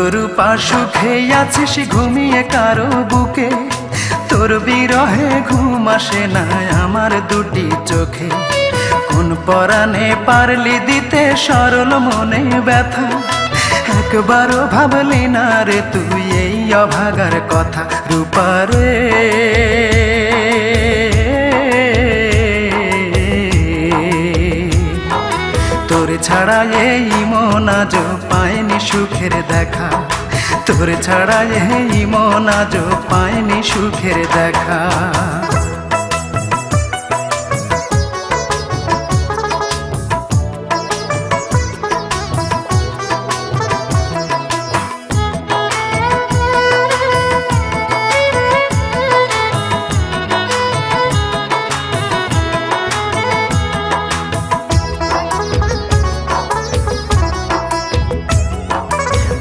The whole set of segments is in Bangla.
তোর সুখে আছিস ঘুমিয়ে কারো বুকে, তোর বিরহে ঘুম আসে না আমার দুটি চোখে। কোন পরাণে পারলি দিতে সরল মনে ব্যথা, একবারও ভাবলি না রে তুই এই অভাগার কথা। রূপারে তোর ছাড়া এই মন আজ পায়নি সুখের দেখা, তোর ছাড়া এই মন আজ পায়নি সুখের দেখা।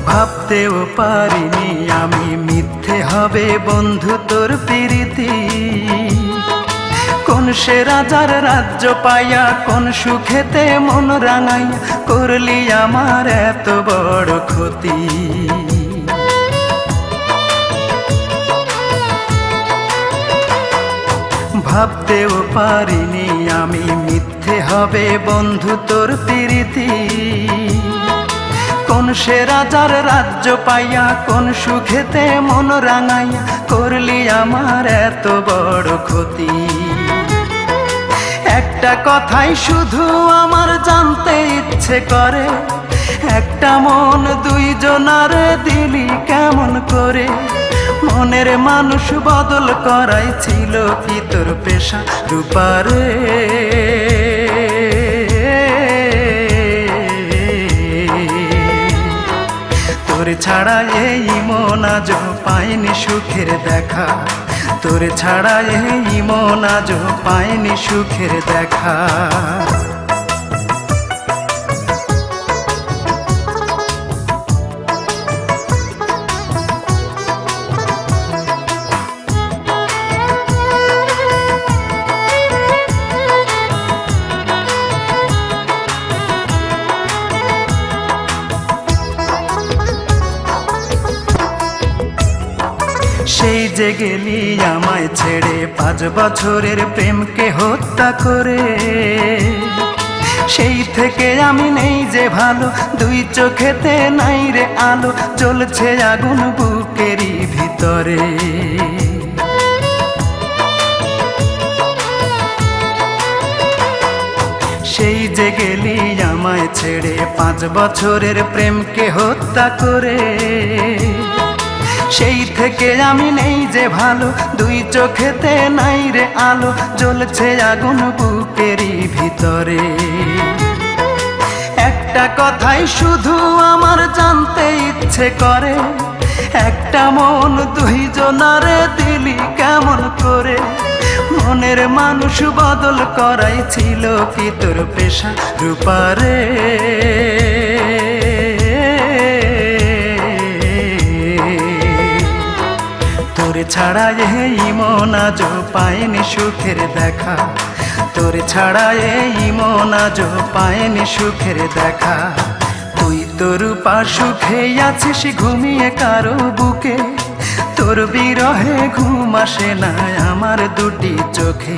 ভাবতেও পারিনি আমি মিথ্যে হবে বন্ধু তোর প্রীতি। কোন সে রাজার রাজ্য পাইয়া কোন সুখেতে মন রাঙাইয়া করলি আমার এত বড় ক্ষতি। ভাবতেও পারিনি আমি মিথ্যে হবে বন্ধু তোর প্রীতি। কোন সে রাজার রাজ্য পাইয়া কোন সুখেতে মন রাঙাইয়া করলি আমার এত বড় ক্ষতি। একটা কথাই শুধু আমার জানতে ইচ্ছে করে, একটা মন দুইজনার দিলি কেমন করে। মনের মানুষ বদল করাই ছিল কি তোর পেশা। রূপারে তোর ছাড়া এই মন আজ পায়নি সুখের দেখা, তোর ছাড়া এই মন আজ পায়নি সুখের দেখা। সেই যে গেলি আমায় ছেড়ে 5 বছরের প্রেমকে হত্যা করে, সেই থেকে আমি নেই যে ভালো, দুই চোখেতে নাই রে আলো, জ্বলছে আগুন বুকেরই ভিতরে। সেই যে গেলি আমায় ছেড়ে 5 বছরের প্রেমকে হত্যা করে, সেই থেকে আমি নেই যে ভালো, দুই চোখেতে নাই রে আলো, জ্বলছে আগুন বুকেরই ভিতরে। একটা কথাই শুধু আমার জানতে ইচ্ছে করে, একটা মন দুইজনারে দিলি কেমন করে। মনের মানুষ বদল করাই ছিল কি তোর পেশা। রূপারে তোর ছাড়া এই মন আজ পায়নি সুখের দেখা, তোর ছাড়া এই মন আজ পায়নি সুখের দেখা। তুই তোর সুখে আছিস ঘুমিয়ে কারো বুকে, তোর বিরহে ঘুম আসে না আমার দুটি চোখে।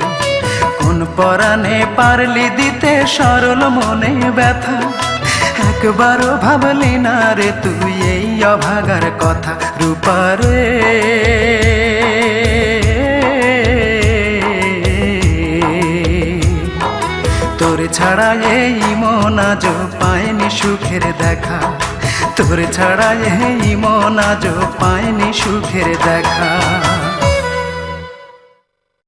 কোন পরাণে পারলি দিতে সরল মনে ব্যথা, একবারও ভাবলি না রে তুই এই অভাগার কথা। রূপারে তোর ছাড়া এই মন আজ পায়নি সুখের দেখা, তোর ছাড়া এই মন আজ পায়নি সুখের দেখা।